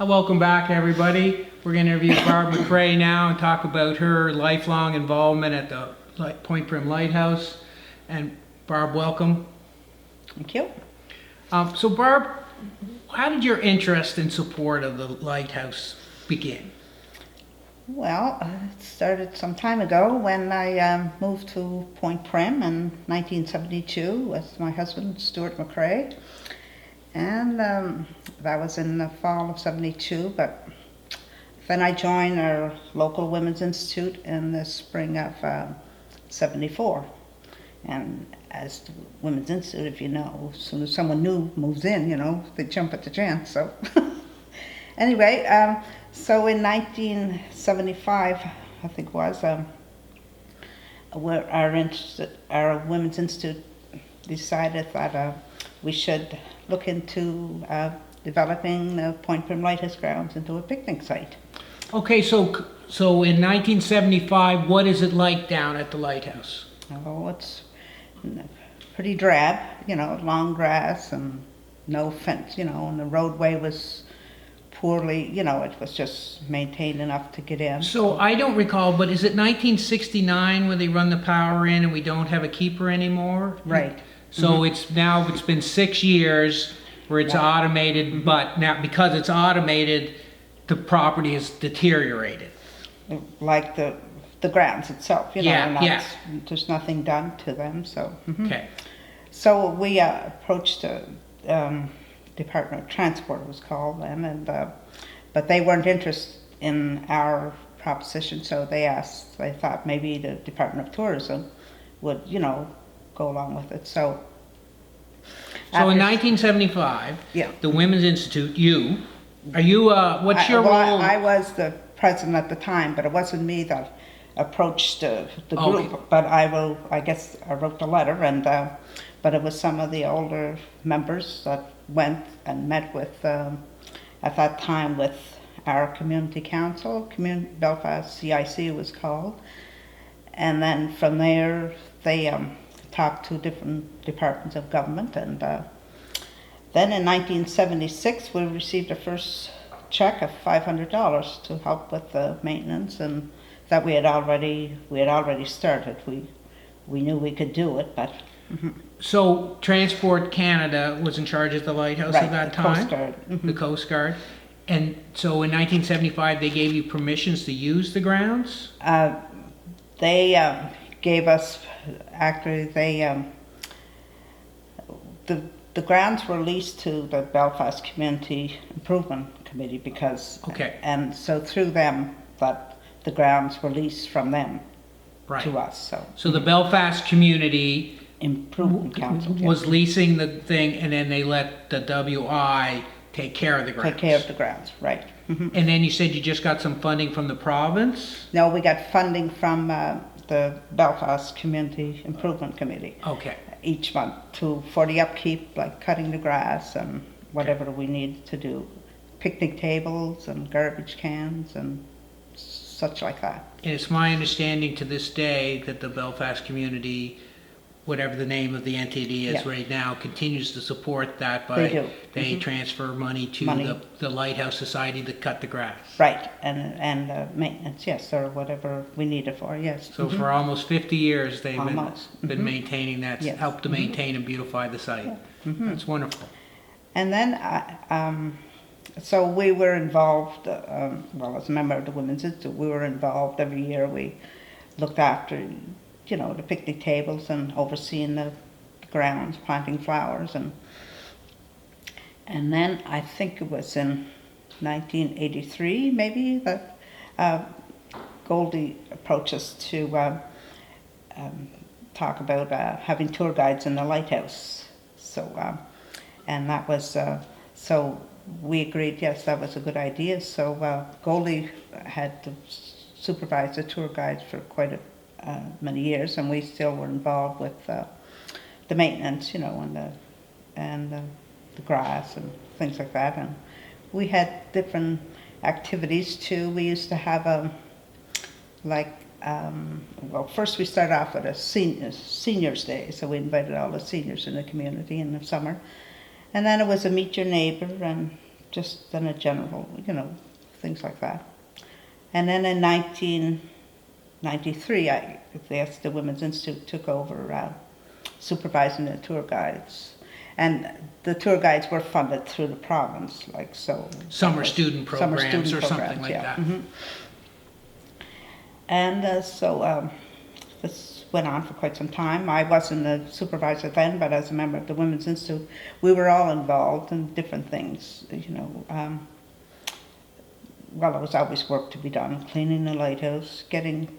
Welcome back, everybody. We're going to interview Barb McRae now and talk about her lifelong involvement at the Point Prim Lighthouse. And Barb, welcome. Thank you. So Barb, how did your interest in support of the lighthouse begin? Well, it started some time ago when I moved to Point Prim in 1972 with my husband, Stuart McRae. And that was in the fall of 72, but then I joined our local Women's Institute in the spring of 74. And as the Women's Institute, if you know, as soon as someone new moves in, you know, they jump at the chance. So anyway, so in 1975, I think it was, our Women's Institute decided that we should look into developing the Point Prim Lighthouse grounds into a picnic site. Okay, so in 1975, what is it like down at the lighthouse? Oh, it's pretty drab, you know, long grass and no fence, you know, and the roadway was poorly, you know, it was just maintained enough to get in. So I don't recall, but is it 1969 when they run the power in and we don't have a keeper anymore? Right. So it's been 6 years where it's automated, but now because it's automated, the property has deteriorated. Like the grounds itself, you know, Yeah. There's nothing done to them, so. Okay. So we approached the Department of Transport, it was called then, and but they weren't interested in our proposition, so they thought maybe the Department of Tourism would, you know, go along with it. So in 1975, yeah. the Women's Institute, what's your role? I was the president at the time, but it wasn't me that approached the group. Okay. But I guess I wrote the letter, and but it was some of the older members that went and met with, at that time, with our community council, Belfast CIC it was called, and then from there they talked to different departments of government, and then in 1976 we received a first check of $500 to help with the maintenance, and that we had already started. We knew we could do it, but. So Transport Canada was in charge of the lighthouse Right, at that the time? Coast Guard. The Coast Guard. And so in 1975 they gave you permissions to use the grounds? They gave us, actually, the grounds were leased to the Belfast Community Improvement Committee because, Okay. and so through them, that the grounds were leased from them Right. to us. So the Belfast Community Improvement Council was leasing the thing, and then they let the WI take care of the grounds. take care of the grounds, right. And then you said you just got some funding from the province? No, we got funding from the Belfast Community Improvement Committee Okay. each month for the upkeep, like cutting the grass and whatever we needed to do. Picnic tables and garbage cans and such like that. And it's my understanding to this day that the Belfast Community, whatever the name of the entity is right now, continues to support that by they transfer money to the Lighthouse Society to cut the grass. Right, and maintenance, yes, or whatever we need it for, yes. So for almost 50 years they've been maintaining that, Yes. helped to maintain and beautify the site. That's wonderful. And then, so we were involved, well, as a member of the Women's Institute, we were involved every year. We looked after, you know, the picnic tables and overseeing the grounds, planting flowers, and then I think it was in 1983 maybe that Goldie approached us to talk about having tour guides in the lighthouse. So and that was so we agreed, yes, that was a good idea. So Goldie had to supervise the tour guides for quite many years, and we still were involved with the maintenance, you know, and the grass and things like that. And we had different activities too. We used to have well, first we started off with a seniors day, so we invited all the seniors in the community in the summer, and then it was a meet your neighbor and just in a general, things like that. And then in 1993, the Women's Institute took over supervising the tour guides. And the tour guides were funded through the province, like so. Summer student programs or something like that. Mm-hmm. And so this went on for quite some time. I wasn't a supervisor then, but as a member of the Women's Institute, we were all involved in different things, well, there was always work to be done, cleaning the lighthouse, getting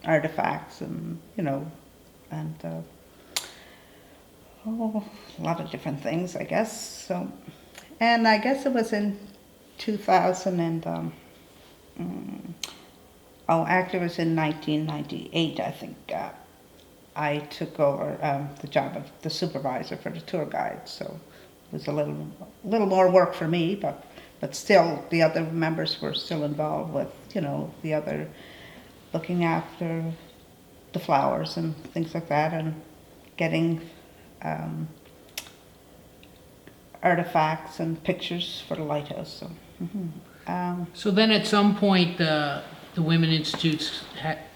artifacts, and a lot of different things, I guess. So, and I guess it was in 2000 and actually it was in 1998, I think. I took over the job of the supervisor for the tour guide, so it was a little more work for me, but still the other members were still involved with, the other, looking after the flowers and things like that, and getting artifacts and pictures for the lighthouse. So, so then at some point the Women Institute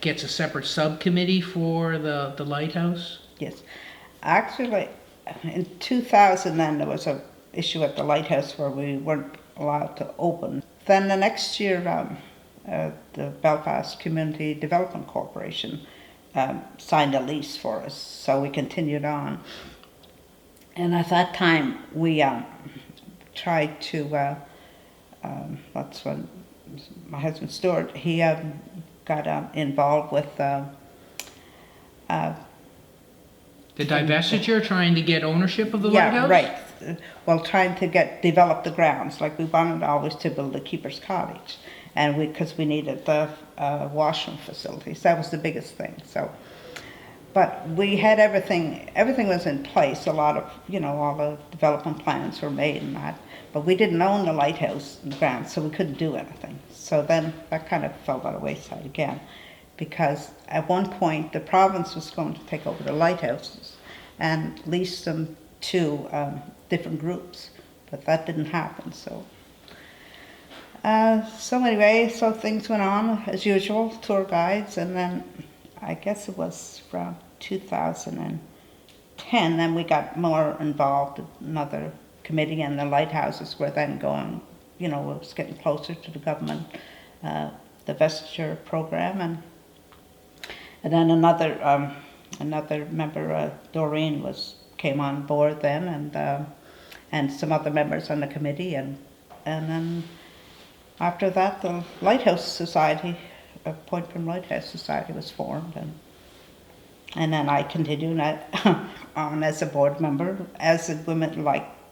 gets a separate subcommittee for the lighthouse? Yes. Actually, in 2000 then there was an issue at the lighthouse where we weren't allowed to open. Then the next year, the Belfast Community Development Corporation signed a lease for us, so we continued on. And at that time, we tried to, that's when my husband Stuart, he got involved with the divestiture, trying to get ownership of the lighthouse? Yeah, right. Well, trying to develop the grounds. Like, we wanted always to build a keeper's cottage, and because we needed the washroom facilities. That was the biggest thing. So, but we had everything was in place. A lot of, all the development plans were made and that, but we didn't own the lighthouse and the grounds, so we couldn't do anything. So then that kind of fell by the wayside again, because at one point the province was going to take over the lighthouses and lease them to different groups, but that didn't happen. So anyway, so things went on as usual, tour guides, and then I guess it was around 2010, then we got more involved in another committee, and the lighthouses were then going, it was getting closer to the government, the vestiture program, and then another member, Doreen, came on board then, and some other members on the committee, and then after that, the Lighthouse Society, Point Prim Lighthouse Society, was formed, and then I continued on as a board member, as a women,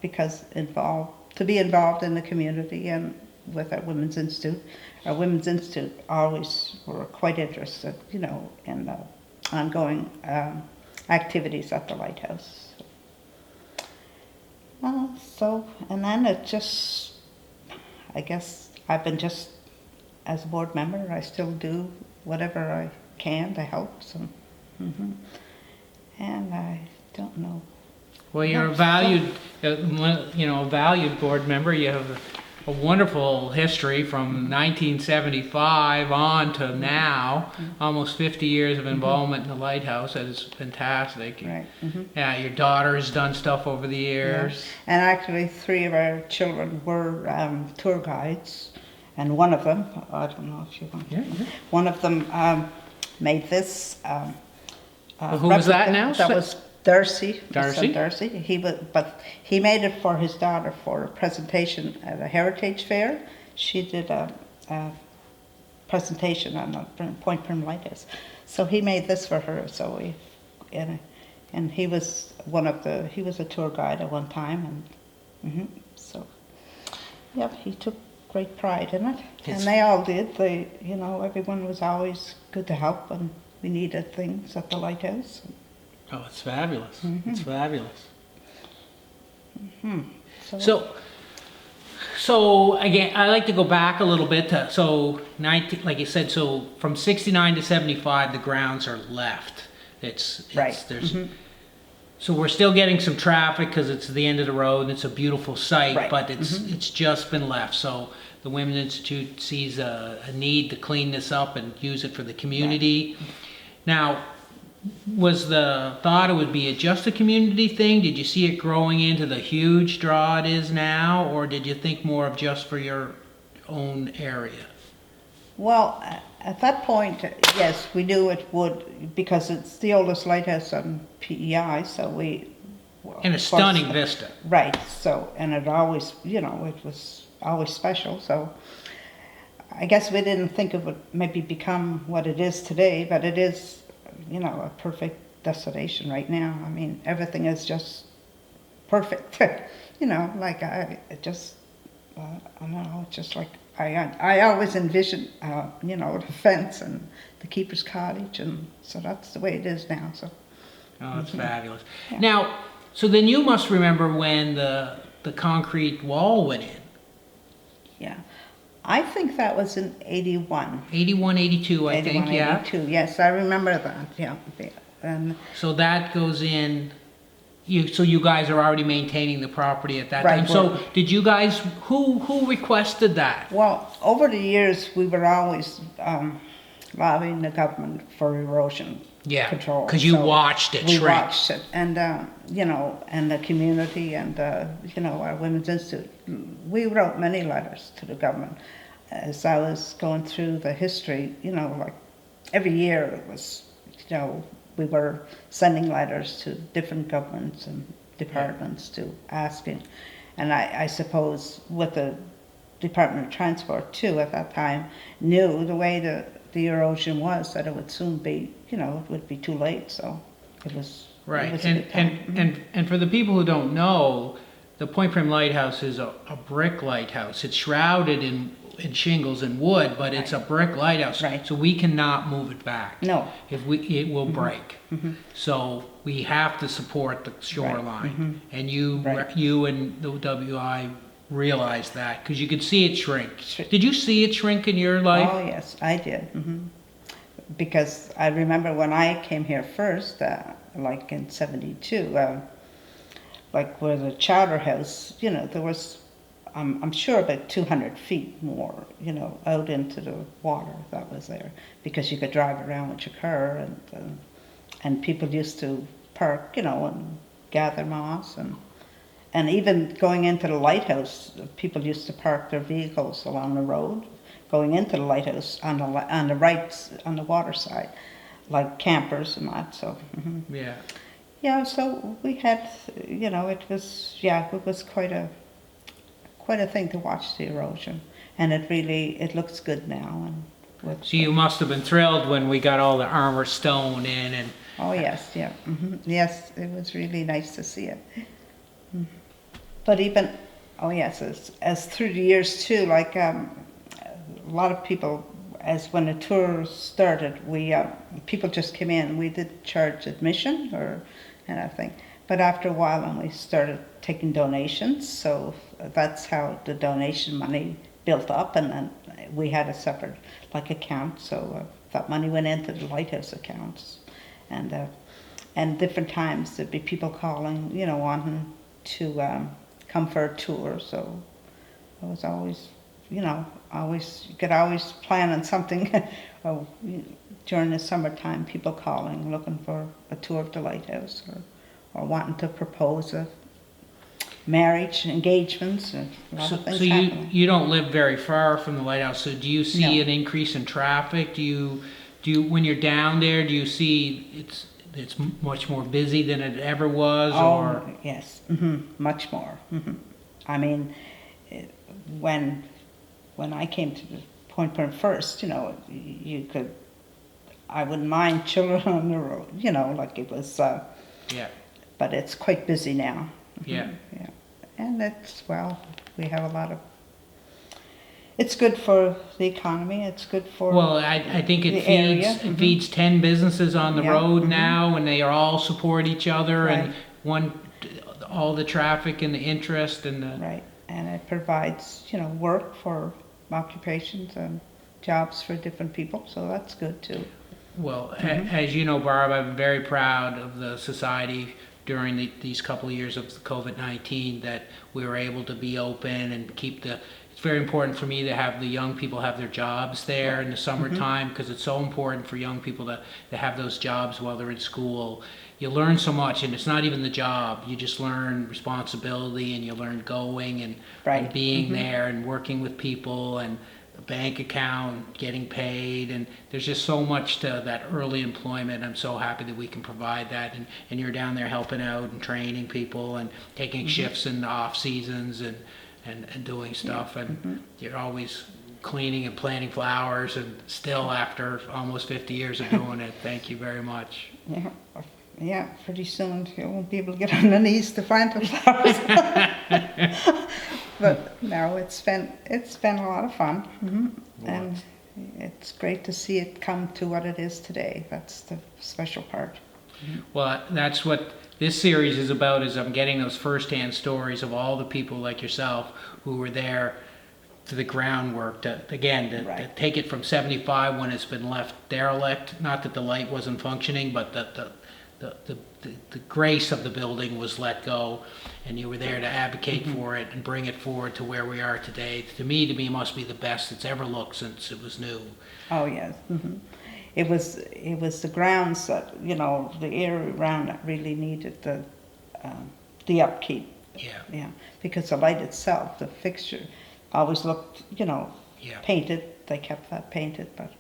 because to be involved in the community and with our Women's Institute. Our Women's Institute always were quite interested, in the ongoing activities at the lighthouse. And then it just, I guess I've been just, as a board member, I still do whatever I can to help. So, and I don't know. Well, you're a valued board member. You have a wonderful history from 1975 on to now, almost 50 years of involvement in the lighthouse. That is fantastic. Right. Yeah, your daughter has done stuff over the years. Yeah. And actually 3 of our children were tour guides, and one of them, I don't know if you want to, one of them made this. Well, who was that now? That was Darcy. Darcy. He made it for his daughter for a presentation at a heritage fair. She did a presentation on the Point Prim Lighthouse. So he made this for her. So and he was he was a tour guide at one time, and so he took great pride in it, and they all did. Everyone was always good to help, and we needed things at the lighthouse. Oh, it's fabulous. It's fabulous. So again, I like to go back a little bit to, like you said, so from 69 to 75, the grounds are left. There's So we're still getting some traffic because it's the end of the road and it's a beautiful site, Right. but it's just been left. So the Women's Institute sees a need to clean this up and use it for the community. Right. Now, was the thought it would be just a community thing? Did you see it growing into the huge draw it is now, or did you think more of just for your own area? Well, at that point, yes, we knew it would, because it's the oldest lighthouse on PEI, so we... Well, and a stunning vista. Right, so, and it always, you know, it was always special, so I guess we didn't think it would maybe become what it is today, but it is, you know, a perfect destination right now. I mean, everything is just perfect, you know, like I don't know, it's just like, I always envision, you know, the fence and the keeper's cottage, and so that's the way it is now. So. Oh, that's fabulous. Yeah. Now, so then you must remember when the concrete wall went in. Yeah, I think that was in 81. 81, 82, I think, yeah. 82, yes, I remember that, yeah. And so that goes in. So you guys are already maintaining the property at that right, time. So did you guys, who requested that? Well, over the years, we were always lobbying the government for erosion control. Because you watched it shrink. We watched it, and you know, and the community, and you know, our Women's Institute. We wrote many letters to the government. As I was going through the history, you know, like every year it was, you know, we were sending letters to different governments and departments to asking. And I suppose with the Department of Transport too at that time knew the way the erosion was, that it would soon be, you know, it would be too late. So it was right. It was and for the people who don't know, the Point Prim Lighthouse is a brick lighthouse. It's shrouded in shingles and wood, but it's a brick lighthouse. Right. So we cannot move it back. No. It will break. So we have to support the shoreline. And you and the WI realized that because you could see it shrink. Did you see it shrink in your life? Oh yes, I did. Because I remember when I came here first, like in '72, like where the Chowder House, you know, there was, I'm sure about 200 feet more, you know, out into the water that was there, because you could drive around with your car, and people used to park, you know, and gather moss, and even going into the lighthouse, people used to park their vehicles along the road, going into the lighthouse on the right, on the water side, like campers and that. So yeah, so we had, you know, it was quite a thing to watch the erosion, and it looks good now. And so you must have been thrilled when we got all the armor stone in, and oh yes, yeah, yes, it was really nice to see it. But even, oh yes, as through the years too, like a lot of people, as when the tour started, people just came in. We did charge admission or anything, but after a while, then we started taking donations. So that's how the donation money built up, and then we had a separate like account. So that money went into the lighthouse accounts, and different times there'd be people calling, you know, wanting to come for a tour. So it was always, you know, you could always plan on something. During the summertime, people calling, looking for a tour of the lighthouse, or wanting to propose a marriage, engagements, and a lot of things happening. You don't live very far from the lighthouse, so do you see an increase in traffic? Do you when you're down there, do you see it's much more busy than it ever was? Oh, yes, much more. I mean, when I came to the Point Prim first, you know, I wouldn't mind children on the road, you know, like it was, but it's quite busy now. Yeah. And we have a lot of, it's good for the economy, it's good for I think it feeds 10 businesses on the road now, and they all support each other, and all the traffic and the interest and the... Right, and it provides, you know, work for occupations and jobs for different people, so that's good too. Well, as you know, Barb, I'm very proud of the Society during these couple of years of COVID-19 that we were able to be open and keep the. It's very important for me to have the young people have their jobs there in the summertime because it's so important for young people to have those jobs while they're in school. You learn so much, and it's not even the job. You just learn responsibility, and you learn going and being there and working with people and a bank account, getting paid, and there's just so much to that early employment. I'm so happy that we can provide that, and you're down there helping out and training people and taking shifts in the off seasons and doing stuff, and you're always cleaning and planting flowers, and still after almost 50 years of doing it. Thank you very much. Yeah, pretty soon you won't be able to get on the knees to plant the flowers. But no, it's been a lot of fun, and it's great to see it come to what it is today. That's the special part. Well, that's what this series is about, is I'm getting those first-hand stories of all the people like yourself who were there to the groundwork to take it from 75 when it's been left derelict. Not that the light wasn't functioning, but the grace of the building was let go, and you were there to advocate for it and bring it forward to where we are today. To me, it must be the best it's ever looked since it was new. Oh yes. It was the grounds that, the area around it really needed the upkeep. Yeah, because the light itself, the fixture, always looked, painted. They kept that painted, but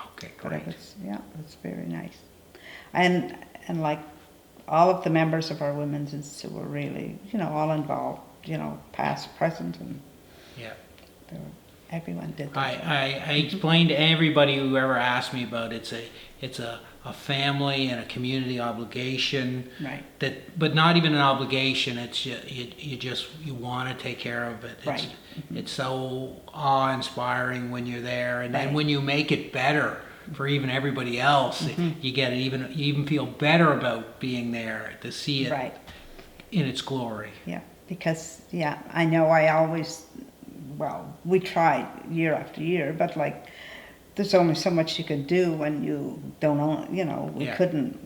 okay, great. It's very nice. And like all of the members of our Women's Institute were really, all involved, past, present, and everyone did that. I explained to everybody who ever asked me about it, it's a family and a community obligation. Right. But not even an obligation. It's you want to take care of it. Right. It's so awe-inspiring when you're there, and then when you make it better for even everybody else, you even feel better about being there to see it in its glory. Yeah, because I know we tried year after year, but there's only so much you can do when you don't own, we couldn't,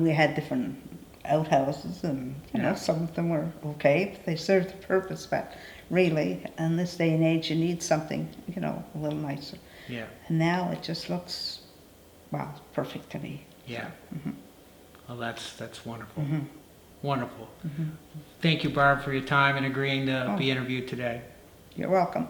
we had different outhouses and, some of them were okay, they served the purpose, but really, in this day and age, you need something, a little nicer. Yeah. And now it just looks, perfect to me. Yeah. Well, that's wonderful. Wonderful. Thank you, Barb, for your time and agreeing to be interviewed today. You're welcome.